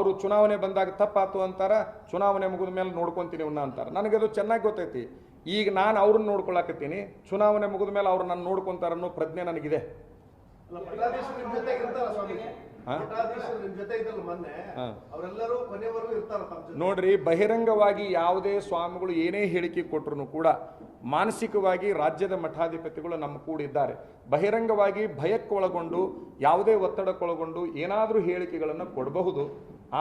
ಅವರು ಚುನಾವಣೆ ಬಂದಾಗ ತಪ್ಪಾತು ಅಂತಾರ, ಚುನಾವಣೆ ಮುಗಿದ ಮೇಲೆ ನೋಡ್ಕೊಂತೀನಿ ಇವನ್ನ ಅಂತಾರೆ. ನನಗದು ಚೆನ್ನಾಗಿ ಗೊತ್ತೈತಿ. ಈಗ ನಾನು ಅವ್ರನ್ನ ನೋಡ್ಕೊಳಕತ್ತೀನಿ, ಚುನಾವಣೆ ಮುಗಿದ ಮೇಲೆ ಅವ್ರು ನನ್ನ ನೋಡ್ಕೊಂತಾರ ಅನ್ನೋ ಪ್ರಜ್ಞೆ ನನಗಿದೆ. ನೋಡ್ರಿ, ಬಹಿರಂಗವಾಗಿ ಯಾವುದೇ ಸ್ವಾಮಿಗಳು ಏನೇ ಹೇಳಿಕೆ ಕೊಟ್ಟರು ಕೂಡ ಮಾನಸಿಕವಾಗಿ ರಾಜ್ಯದ ಮಠಾಧಿಪತಿಗಳು ನಮ್ಮ ಕೂಡಿದ್ದಾರೆ. ಬಹಿರಂಗವಾಗಿ ಭಯಕ್ಕೊಳಗೊಂಡು ಯಾವುದೇ ಒತ್ತಡಕ್ಕೊಳಗೊಂಡು ಏನಾದರೂ ಹೇಳಿಕೆಗಳನ್ನು ಕೊಡಬಹುದು.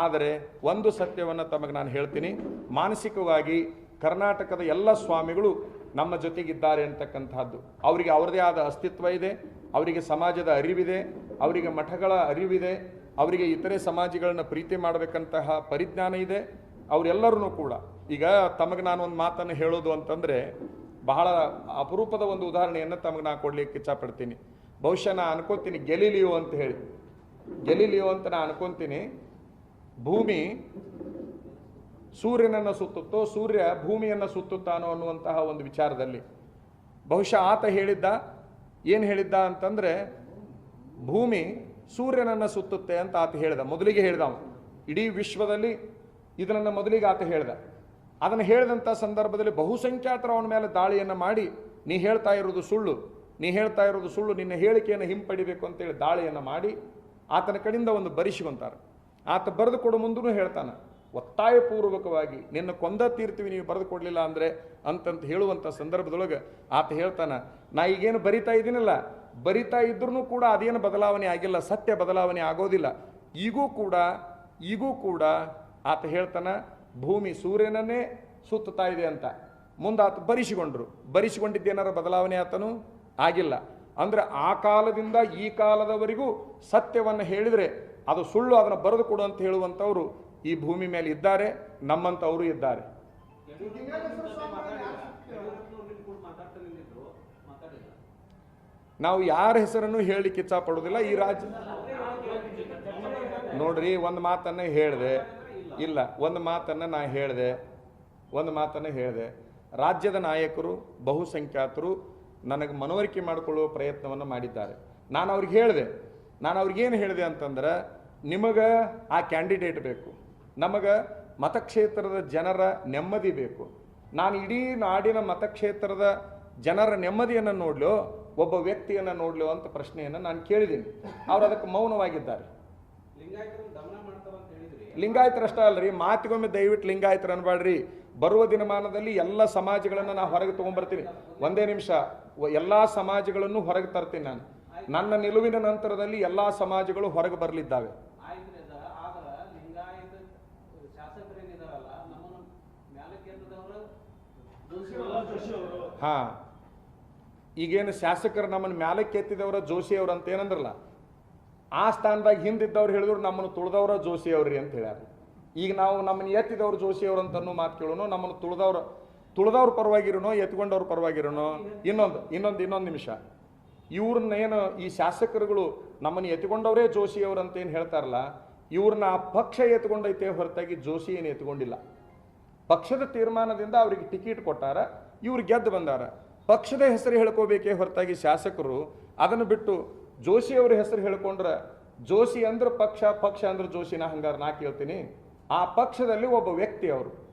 ಆದರೆ ಒಂದು ಸತ್ಯವನ್ನು ತಮಗೆ ನಾನು ಹೇಳ್ತೀನಿ, ಮಾನಸಿಕವಾಗಿ ಕರ್ನಾಟಕದ ಎಲ್ಲ ಸ್ವಾಮಿಗಳು ನಮ್ಮ ಜೊತೆಗಿದ್ದಾರೆ ಅಂತಕ್ಕಂಥದ್ದು. ಅವರಿಗೆ ಅವರದೇ ಆದ ಅಸ್ತಿತ್ವ ಇದೆ, ಅವರಿಗೆ ಸಮಾಜದ ಅರಿವಿದೆ, ಅವರಿಗೆ ಮಠಗಳ ಅರಿವಿದೆ, ಅವರಿಗೆ ಇತರೆ ಸಮಾಜಗಳನ್ನು ಪ್ರೀತಿ ಮಾಡಬೇಕಂತಹ ಪರಿಜ್ಞಾನ ಇದೆ. ಅವರೆಲ್ಲರೂ ಕೂಡ ಈಗ ತಮಗೆ ನಾನು ಒಂದು ಮಾತನ್ನು ಹೇಳೋದು ಅಂತಂದರೆ, ಬಹಳ ಅಪರೂಪದ ಒಂದು ಉದಾಹರಣೆಯನ್ನು ತಮಗೆ ನಾನು ಕೊಡ್ಲಿಕ್ಕೆ ಇಚ್ಛಪಡ್ತೀನಿ. ಬಹುಶಃ ನಾನು ಅನ್ಕೊತೀನಿ ಗೆಲಿಲಿಯೋ ಅಂತ ಹೇಳಿ, ಗೆಲಿಲಿಯೋ ಅಂತ ನಾನು ಅನ್ಕೊತೀನಿ. ಭೂಮಿ ಸೂರ್ಯನನ್ನು ಸುತ್ತುತ್ತೋ, ಸೂರ್ಯ ಭೂಮಿಯನ್ನು ಸುತ್ತುತ್ತಾನೋ ಅನ್ನುವಂತಹ ಒಂದು ವಿಚಾರದಲ್ಲಿ ಬಹುಶಃ ಆತ ಹೇಳಿದ್ದ, ಏನು ಹೇಳಿದ್ದ ಅಂತಂದರೆ ಭೂಮಿ ಸೂರ್ಯನನ್ನು ಸುತ್ತುತ್ತೆ ಅಂತ ಆತ ಹೇಳಿದ. ಮೊದಲಿಗೆ ಹೇಳಿದ ಅವನು, ಇಡೀ ವಿಶ್ವದಲ್ಲಿ ಇದನ್ನು ಮೊದಲಿಗೆ ಆತ ಹೇಳಿದ. ಅದನ್ನು ಹೇಳಿದಂಥ ಸಂದರ್ಭದಲ್ಲಿ ಬಹುಸಂಖ್ಯಾತರು ಅವನ ಮೇಲೆ ದಾಳಿಯನ್ನು ಮಾಡಿ, ನೀ ಹೇಳ್ತಾ ಇರೋದು ಸುಳ್ಳು, ನೀ ಹೇಳ್ತಾ ಇರೋದು ಸುಳ್ಳು, ನಿನ್ನ ಹೇಳಿಕೆಯನ್ನು ಹಿಂಪಡಿಬೇಕು ಅಂತೇಳಿ ದಾಳಿಯನ್ನು ಮಾಡಿ ಆತನ ಕಡೆಯಿಂದ ಒಂದು ಬರಿಸಿಕೊಂತಾರೆ. ಆತ ಬರೆದು ಕೊಡೋ ಮುಂದೂ ಹೇಳ್ತಾನೆ, ಒತ್ತಾಯಪೂರ್ವಕವಾಗಿ ನಿನ್ನ ಕೊಂದ ತೀರ್ತೀವಿ ನೀವು ಬರೆದು ಕೊಡಲಿಲ್ಲ ಅಂದರೆ ಅಂತಂತ ಹೇಳುವಂಥ ಸಂದರ್ಭದೊಳಗೆ ಆತ ಹೇಳ್ತಾನೆ, ನಾ ಈಗೇನು ಬರಿತಾ ಇದ್ದೀನಲ್ಲ, ಬರಿತಾ ಇದ್ರೂ ಕೂಡ ಅದೇನು ಬದಲಾವಣೆ ಆಗಿಲ್ಲ, ಸತ್ಯ ಬದಲಾವಣೆ ಆಗೋದಿಲ್ಲ. ಈಗೂ ಕೂಡ ಆತ ಹೇಳ್ತಾನೆ ಭೂಮಿ ಸೂರ್ಯನನ್ನೇ ಸುತ್ತುತ್ತಾ ಇದೆ ಅಂತ. ಮುಂದೆ ಆತ ಬರಿಸಿಕೊಂಡಿದ್ದೇನಾರ ಬದಲಾವಣೆ ಆತನು ಆಗಿಲ್ಲ. ಅಂದರೆ ಆ ಕಾಲದಿಂದ ಈ ಕಾಲದವರೆಗೂ ಸತ್ಯವನ್ನು ಹೇಳಿದರೆ ಅದು ಸುಳ್ಳು, ಅದನ್ನು ಬರೆದು ಕೊಡು ಅಂತ ಹೇಳುವಂಥವ್ರು ಈ ಭೂಮಿ ಮೇಲೆ ಇದ್ದಾರೆ, ನಮ್ಮಂಥವರು ಇದ್ದಾರೆ. ನಾವು ಯಾರ ಹೆಸರನ್ನು ಹೇಳಲಿಕ್ಕೆ ಇಚ್ಛಾ ಪಡೋದಿಲ್ಲ. ಈ ರಾಜ್ಯ ನೋಡ್ರಿ, ಒಂದು ಮಾತನ್ನು ಹೇಳಿದೆ, ಇಲ್ಲ ಒಂದು ಮಾತನ್ನು ನಾನು ಹೇಳಿದೆ, ರಾಜ್ಯದ ನಾಯಕರು ಬಹುಸಂಖ್ಯಾತರು ನನಗೆ ಮನವರಿಕೆ ಮಾಡಿಕೊಳ್ಳುವ ಪ್ರಯತ್ನವನ್ನು ಮಾಡಿದ್ದಾರೆ. ನಾನು ಅವ್ರಿಗೇನು ಹೇಳಿದೆ ಅಂತಂದ್ರೆ, ನಿಮಗೆ ಆ ಕ್ಯಾಂಡಿಡೇಟ್ ಬೇಕು, ನಮಗೆ ಮತಕ್ಷೇತ್ರದ ಜನರ ನೆಮ್ಮದಿ ಬೇಕು. ನಾನು ಇಡೀ ನಾಡಿನ ಮತಕ್ಷೇತ್ರದ ಜನರ ನೆಮ್ಮದಿಯನ್ನು ನೋಡ್ಲೋ, ಒಬ್ಬ ವ್ಯಕ್ತಿಯನ್ನು ನೋಡ್ಲೋ ಅಂತ ಪ್ರಶ್ನೆಯನ್ನು ನಾನು ಕೇಳಿದ್ದೀನಿ. ಅವರು ಅದಕ್ಕೆ ಮೌನವಾಗಿದ್ದಾರೆ. ಲಿಂಗಾಯತರಷ್ಟೇ ಅಲ್ರಿ, ಮಾತಿಗೊಮ್ಮೆ ದಯವಿಟ್ಟು ಲಿಂಗಾಯತರು ಅನ್ಬೇಡ್ರಿ. ಬರುವ ದಿನಮಾನದಲ್ಲಿ ಎಲ್ಲ ಸಮಾಜಗಳನ್ನು ನಾನು ಹೊರಗೆ ತೊಗೊಂಡ್ಬರ್ತೀನಿ. ಒಂದೇ ನಿಮಿಷ, ಎಲ್ಲ ಸಮಾಜಗಳನ್ನು ಹೊರಗೆ ತರ್ತೀನಿ ನಾನು. ನನ್ನ ನಿಲುವಿನ ನಂತರದಲ್ಲಿ ಎಲ್ಲ ಸಮಾಜಗಳು ಹೊರಗೆ ಬರಲಿದ್ದಾವೆ. ಹಾ, ಈಗೇನು ಶಾಸಕರು ನಮ್ಮನ್ನು ಮ್ಯಾಲಕ್ಕೆ ಎತ್ತಿದವರ ಜೋಶಿಯವ್ರು ಅಂತ ಏನಂದ್ರಲ್ಲ, ಆ ಸ್ಥಾನದಾಗ ಹಿಂದಿದ್ದವ್ರು ಹೇಳಿದ್ರು ನಮ್ಮನ್ನು ತುಳಿದವ್ರ ಜೋಶಿಯವ್ರಿ ಅಂತ ಹೇಳ್ಯಾರ. ಈಗ ನಾವು ನಮ್ಮನ್ನು ಎತ್ತಿದವ್ರು ಜೋಶಿಯವ್ರು ಅಂತ ಅನ್ನೋ ಮಾತು ಕೇಳೋನು, ನಮ್ಮನ್ನು ತುಳಿದವ್ರ ಪರವಾಗಿರೋನೋ ಎತ್ಕೊಂಡವ್ರ ಪರವಾಗಿರೋನೋ. ಇನ್ನೊಂದು ನಿಮಿಷ, ಇವ್ರನ್ನೇನು ಈ ಶಾಸಕರುಗಳು ನಮ್ಮನ್ನು ಎತ್ಕೊಂಡವರೇ ಜೋಶಿಯವ್ರು ಅಂತ ಏನು ಹೇಳ್ತಾರಲ್ಲ, ಇವ್ರನ್ನ ಪಕ್ಷ ಎತ್ಕೊಂಡೈತೆ ಹೊರತಾಗಿ ಜೋಶಿ ಏನು ಎತ್ಕೊಂಡಿಲ್ಲ. ಪಕ್ಷದ ತೀರ್ಮಾನದಿಂದ ಅವ್ರಿಗೆ ಟಿಕೆಟ್ ಕೊಟ್ಟಾರ, ಇವ್ರು ಗೆದ್ದು ಬಂದಾರ. ಪಕ್ಷದ ಹೆಸರು ಹೇಳ್ಕೋಬೇಕೇ ಹೊರತಾಗಿ ಶಾಸಕರು ಅದನ್ನು ಬಿಟ್ಟು ಜೋಶಿಯವ್ರ ಹೆಸರು ಹೇಳ್ಕೊಂಡ್ರೆ, ಜೋಶಿ ಅಂದ್ರೆ ಪಕ್ಷ, ಪಕ್ಷ ಅಂದ್ರೆ ಜೋಶಿನ ಹಂಗಾರೆ ನಾ ಕೇಳ್ತೀನಿ. ಆ ಪಕ್ಷದಲ್ಲಿ ಒಬ್ಬ ವ್ಯಕ್ತಿ ಅವರು.